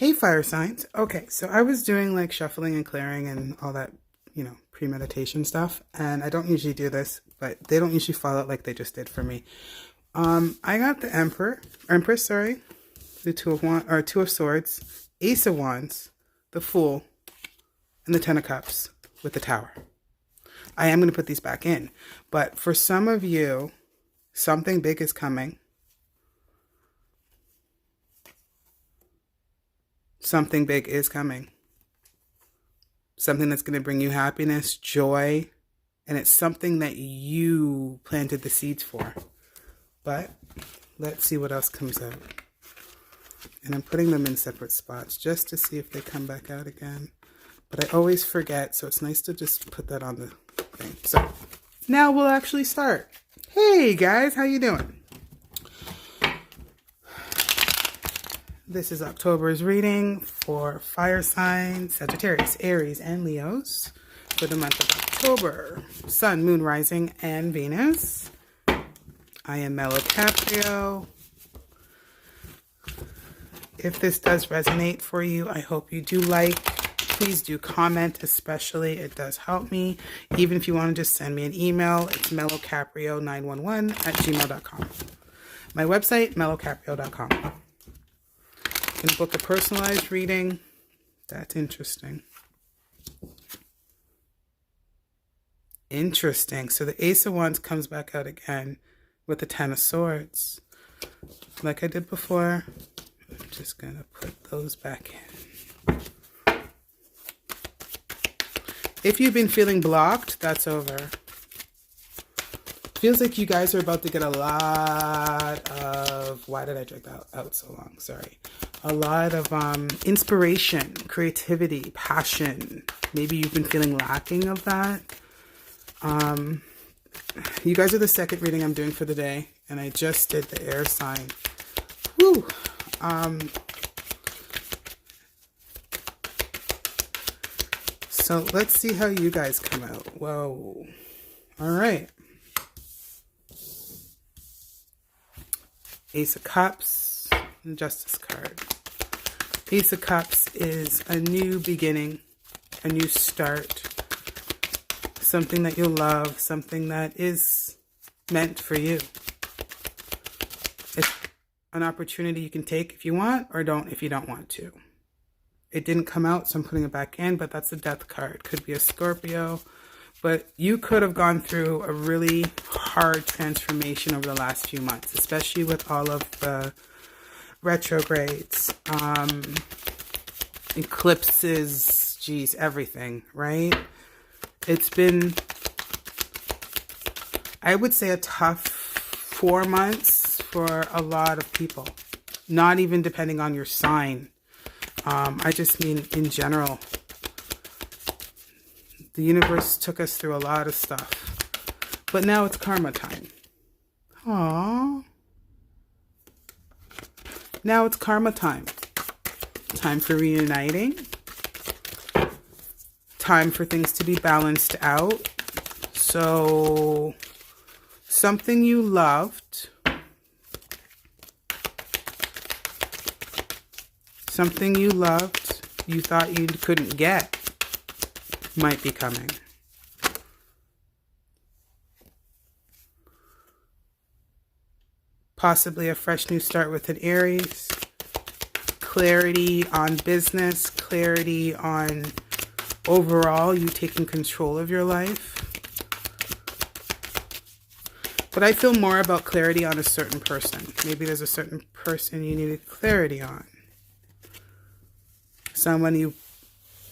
Hey, fire signs. Okay, so I was doing like shuffling and clearing and all that, premeditation stuff. And I don't usually do this, but they don't usually fall out like they just did for me. I got the Empress, sorry, the Two of Swords, Ace of Wands, the Fool, and the Ten of Cups with the Tower. I am going to put these back in, but for some of you, something big is coming. Something big is coming. Something that's going to bring you happiness, joy, and it's something that you planted the seeds for. But let's see what else comes out. And I'm putting them in separate spots just to see if they come back out again. But I always forget, so it's nice to just put that on the thing. So now we'll actually start. Hey guys, how you doing? This is October's reading for fire signs, Sagittarius, Aries, and Leos for the month of October. Sun, Moon, Rising, and Venus. I am Mellow Caprio. If this does resonate for you, I hope you do like. Please do comment, especially. It does help me. Even if you want to just send me an email, it's mellowcaprio911@gmail.com. My website, mellowcaprio.com. You can book a personalized reading. That's interesting. Interesting. So the Ace of Wands comes back out again with the Ten of Swords. Like I did before, I'm just going to put those back in. If you've been feeling blocked, that's over. Feels like you guys are about to get a lot of... Why did I drag that out so long? Sorry. A lot of inspiration, creativity, passion. Maybe you've been feeling lacking of that. You guys are the second reading I'm doing for the day, and I just did the air sign. Woo! So let's see how you guys come out. Whoa. All right. Ace of Cups and Justice card. Ace of Cups is a new beginning, a new start, something that you'll love, something that is meant for you. It's an opportunity you can take if you want or don't if you don't want to. It didn't come out, so I'm putting it back in, but that's a death card. Could be a Scorpio, but you could have gone through a really hard transformation over the last few months, especially with all of the retrogrades, eclipses, geez, everything, right? It's been, I would say, a tough 4 months for a lot of people, not even depending on your sign. I just mean in general. The universe took us through a lot of stuff, but now it's karma time. Aww. Now it's karma time. Time for reuniting. Time for things to be balanced out. So, something you loved, you thought you couldn't get, might be coming. Possibly a fresh new start with an Aries. Clarity on business, clarity on overall you taking control of your life. But I feel more about clarity on a certain person. Maybe there's a certain person you needed clarity on. Someone you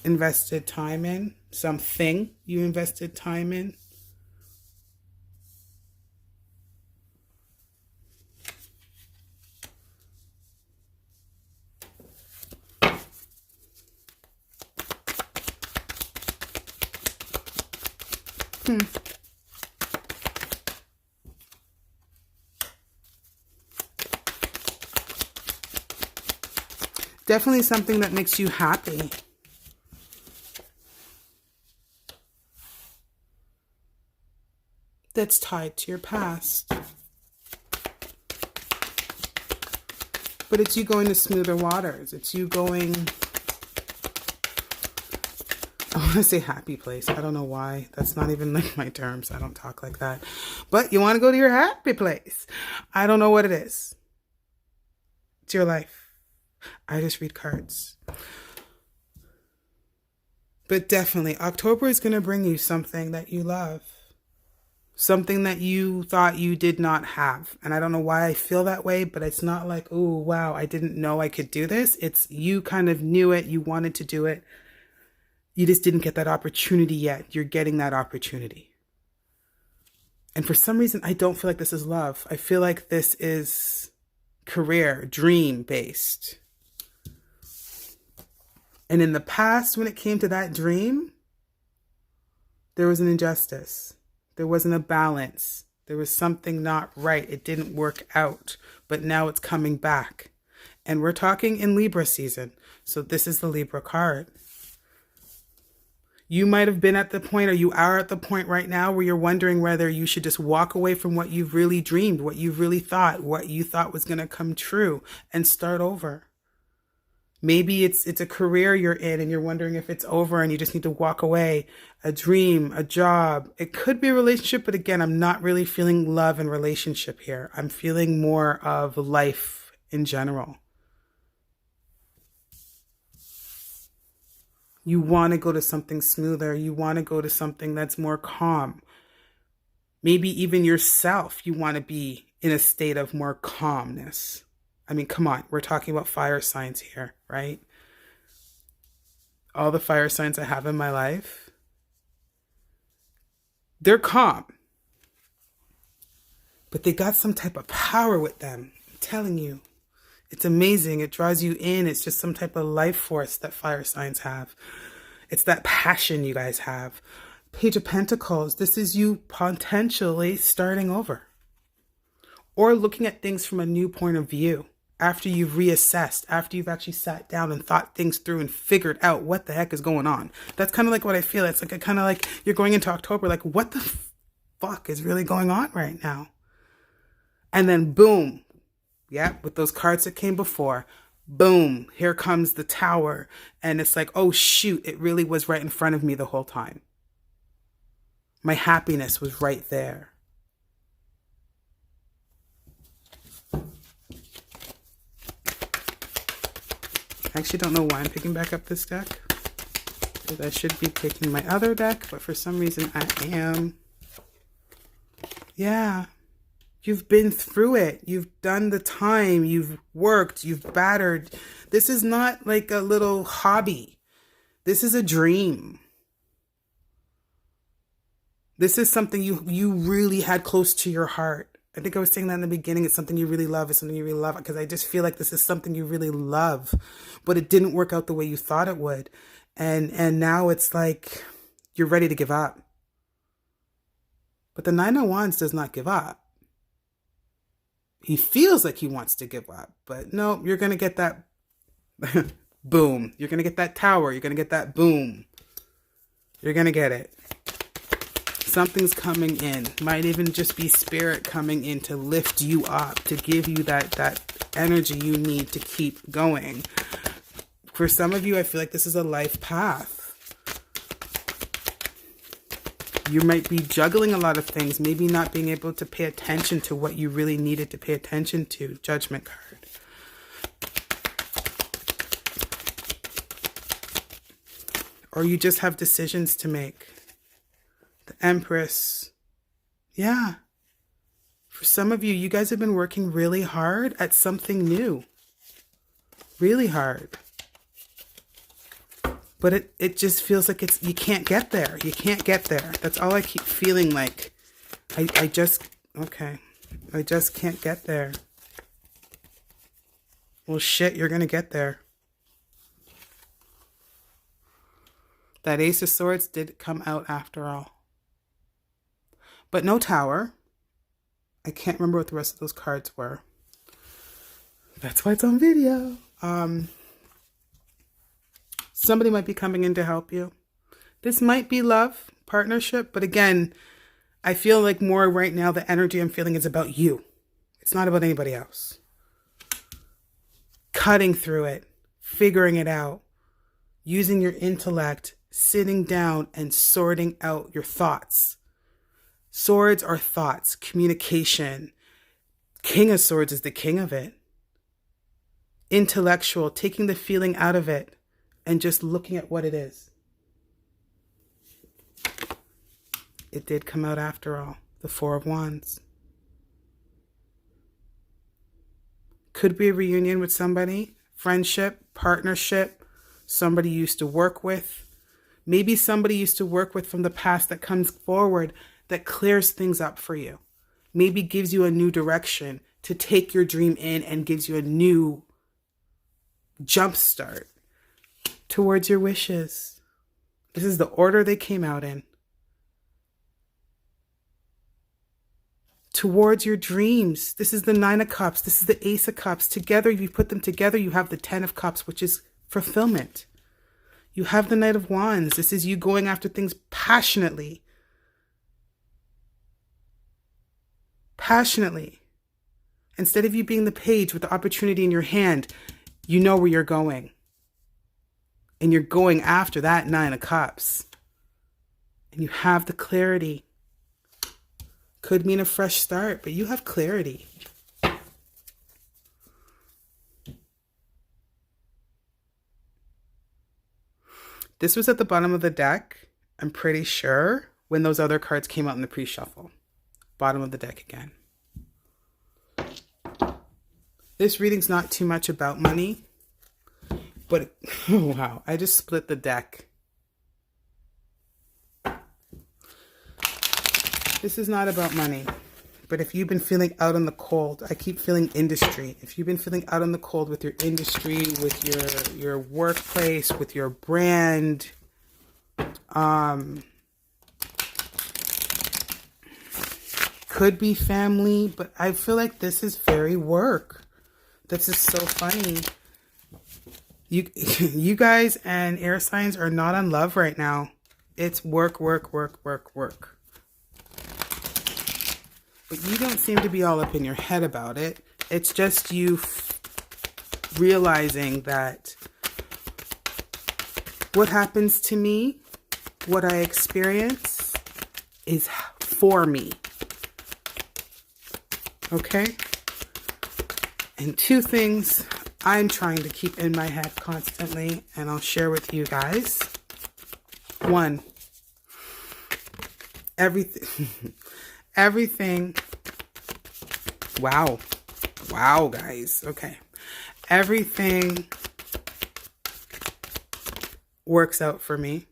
invested time in. Something you invested time in. Definitely something that makes you happy. That's tied to your past. But it's you going to smoother waters. It's you going, I want to say happy place. I don't know why. That's not even like my terms. I don't talk like that. But you want to go to your happy place. I don't know what it is. It's your life. I just read cards. But definitely, October is going to bring you something that you love. Something that you thought you did not have. And I don't know why I feel that way, but it's not like, oh, wow, I didn't know I could do this. It's you kind of knew it. You wanted to do it. You just didn't get that opportunity yet. You're getting that opportunity. And for some reason, I don't feel like this is love. I feel like this is career, dream based. And in the past, when it came to that dream, there was an injustice. There wasn't a balance. There was something not right. It didn't work out. But now it's coming back. And we're talking in Libra season. So this is the Libra card. You might have been at the point, or you are at the point right now where you're wondering whether you should just walk away from what you've really dreamed, what you've really thought, what you thought was going to come true, and start over. Maybe it's a career you're in and you're wondering if it's over and you just need to walk away. A dream, a job. It could be a relationship, but again, I'm not really feeling love and relationship here. I'm feeling more of life in general. You want to go to something smoother. You want to go to something that's more calm. Maybe even yourself, you want to be in a state of more calmness. I mean, come on, we're talking about fire signs here, right? All the fire signs I have in my life, they're calm. But they got some type of power with them. I'm telling you. It's amazing. It draws you in. It's just some type of life force that fire signs have. It's that passion you guys have. Page of Pentacles. This is you potentially starting over. Or looking at things from a new point of view. After you've reassessed. After you've actually sat down and thought things through and figured out what the heck is going on. That's kind of like what I feel. It's like kind of like you're going into October. Like, what the fuck is really going on right now? And then boom. Yeah, with those cards that came before, boom, here comes the Tower. And it's like, oh, shoot, it really was right in front of me the whole time. My happiness was right there. I actually don't know why I'm picking back up this deck. Because I should be picking my other deck, but for some reason I am. Yeah. You've been through it. You've done the time. You've worked. You've battered. This is not like a little hobby. This is a dream. This is something you really had close to your heart. I think I was saying that in the beginning. It's something you really love. It's something you really love. Because I just feel like this is something you really love. But it didn't work out the way you thought it would. And now it's like you're ready to give up. But the Nine of Wands does not give up. He feels like he wants to give up, but no, you're going to get that boom. You're going to get that Tower. You're going to get that boom. You're going to get it. Something's coming in. Might even just be spirit coming in to lift you up, to give you that energy you need to keep going. For some of you, I feel like this is a life path. You might be juggling a lot of things, maybe not being able to pay attention to what you really needed to pay attention to. Judgment card. Or you just have decisions to make. The Empress. Yeah. For some of you, you guys have been working really hard at something new. Really hard. But it just feels like you can't get there. You can't get there. That's all I keep feeling like. I just can't get there. Well, shit, you're going to get there. That Ace of Swords did come out after all. But no Tower. I can't remember what the rest of those cards were. That's why it's on video. Somebody might be coming in to help you. This might be love, partnership, but again, I feel like more right now the energy I'm feeling is about you. It's not about anybody else. cutting through it, figuring it out, using your intellect, sitting down and sorting out your thoughts. Swords are thoughts, communication. King of Swords is the king of it. Intellectual, taking the feeling out of it and just looking at what it is. It did come out after all, the Four of Wands. Could be a reunion with somebody, friendship, partnership, somebody you used to work with. Maybe somebody you used to work with from the past that comes forward that clears things up for you. Maybe gives you a new direction to take your dream in and gives you a new jump start towards your wishes. This is the order they came out in. Towards your dreams. This is the Nine of Cups. This is the Ace of Cups. Together, if you put them together, you have the Ten of Cups, which is fulfillment. You have the Knight of Wands. This is you going after things passionately. Passionately. Instead of you being the page with the opportunity in your hand, you know where you're going. And you're going after that Nine of Cups. And you have the clarity. Could mean a fresh start, but you have clarity. This was at the bottom of the deck, I'm pretty sure, when those other cards came out in the pre-shuffle. Bottom of the deck again. This reading's not too much about money, but oh wow, I just split the deck. This is not about money, but if you've been feeling out in the cold, I keep feeling industry. If you've been feeling out in the cold with your industry, with your workplace, with your brand, could be family, but I feel like this is very work. This is so funny. You guys and air signs are not on love right now. It's work, work, work, work, work. But you don't seem to be all up in your head about it. It's just you realizing that what happens to me, what I experience, is for me. Okay? And two things I'm trying to keep in my head constantly, and I'll share with you guys. One, everything, wow, guys, okay. Everything works out for me.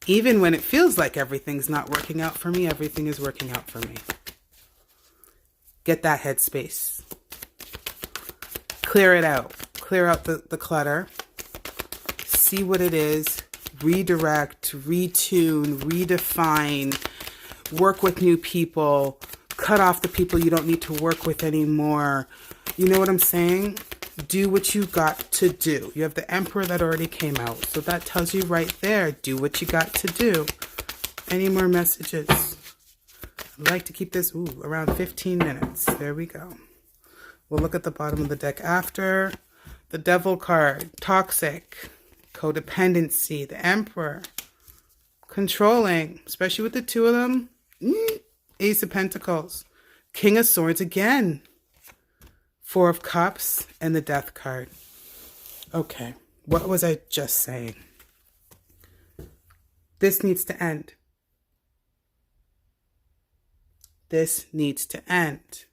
Even when it feels like everything's not working out for me, everything is working out for me. Get that headspace. Clear it out. Clear out the clutter. See what it is. Redirect, retune, redefine, work with new people, cut off the people you don't need to work with anymore. You know what I'm saying? Do what you got to do. You have the Emperor that already came out. So that tells you right there, do what you got to do. Any more messages? I'd like to keep this around 15 minutes. There we go. We'll look at the bottom of the deck after. The Devil card, toxic, codependency, the Emperor, controlling, especially with the two of them. Ace of Pentacles, King of Swords again, Four of Cups, and the Death card. Okay, what was I just saying? This needs to end. This needs to end.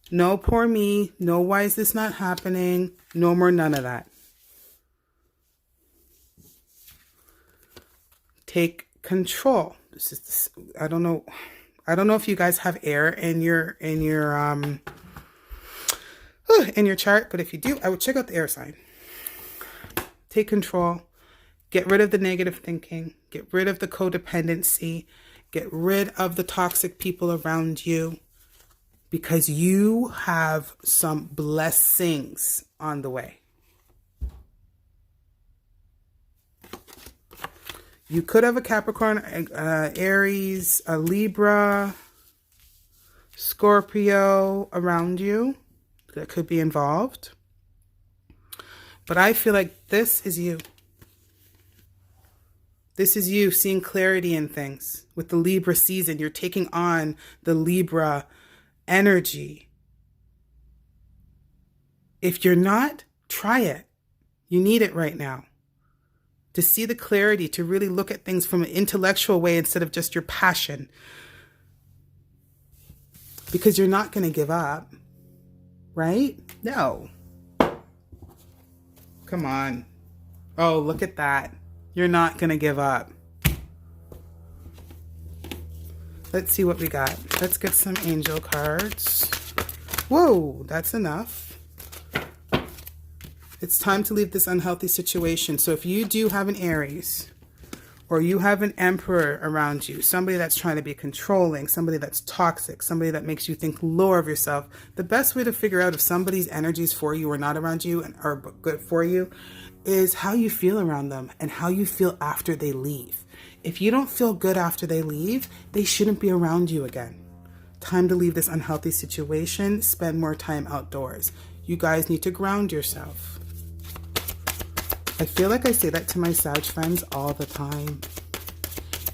No poor me, no why is this not happening, no more none of that. Take control. This is I don't know if you guys have air in your chart, but if you do, I would check out the air sign. Take control. Get rid of the negative thinking. Get rid of the codependency. Get rid of the toxic people around you, because you have some blessings on the way. You could have a Capricorn, Aries, a Libra, Scorpio around you that could be involved. But I feel like this is you. This is you seeing clarity in things. With the Libra season, you're taking on the Libra energy. If you're not, try it. You need it right now. To see the clarity, to really look at things from an intellectual way instead of just your passion. Because you're not going to give up, right? No. Come on. Oh, look at that. You're not going to give up. Let's see what we got. Let's get some angel cards. Whoa, that's enough. It's time to leave this unhealthy situation. So if you do have an Aries, or you have an Emperor around you, somebody that's trying to be controlling, somebody that's toxic, somebody that makes you think lower of yourself, the best way to figure out if somebody's energies for you or not around you and are good for you is how you feel around them and how you feel after they leave. If you don't feel good after they leave, they shouldn't be around you again. Time to leave this unhealthy situation. Spend more time outdoors. You guys need to ground yourself. I feel like I say that to my Sag friends all the time.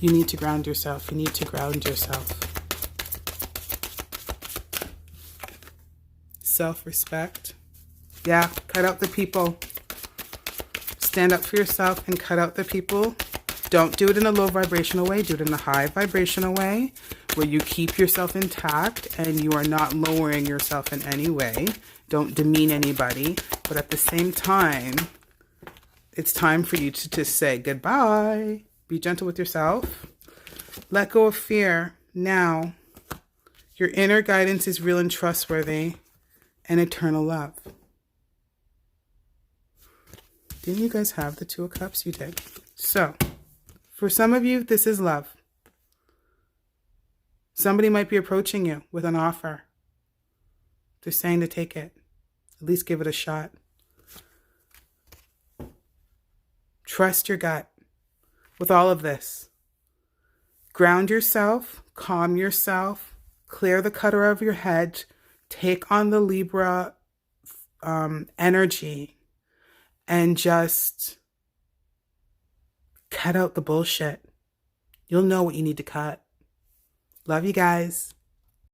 You need to ground yourself. You need to ground yourself. Self-respect. Yeah, cut out the people. Stand up for yourself and cut out the people. Don't do it in a low vibrational way. Do it in a high vibrational way where you keep yourself intact and you are not lowering yourself in any way. Don't demean anybody. But at the same time, it's time for you to say goodbye. Be gentle with yourself. Let go of fear now. Your inner guidance is real and trustworthy and eternal love. Didn't you guys have the Two of Cups? You did. So, for some of you, this is love. Somebody might be approaching you with an offer. They're saying to take it. At least give it a shot. Trust your gut with all of this. Ground yourself, calm yourself, clear the clutter of your head, take on the Libra energy, and just cut out the bullshit. You'll know what you need to cut. Love you guys.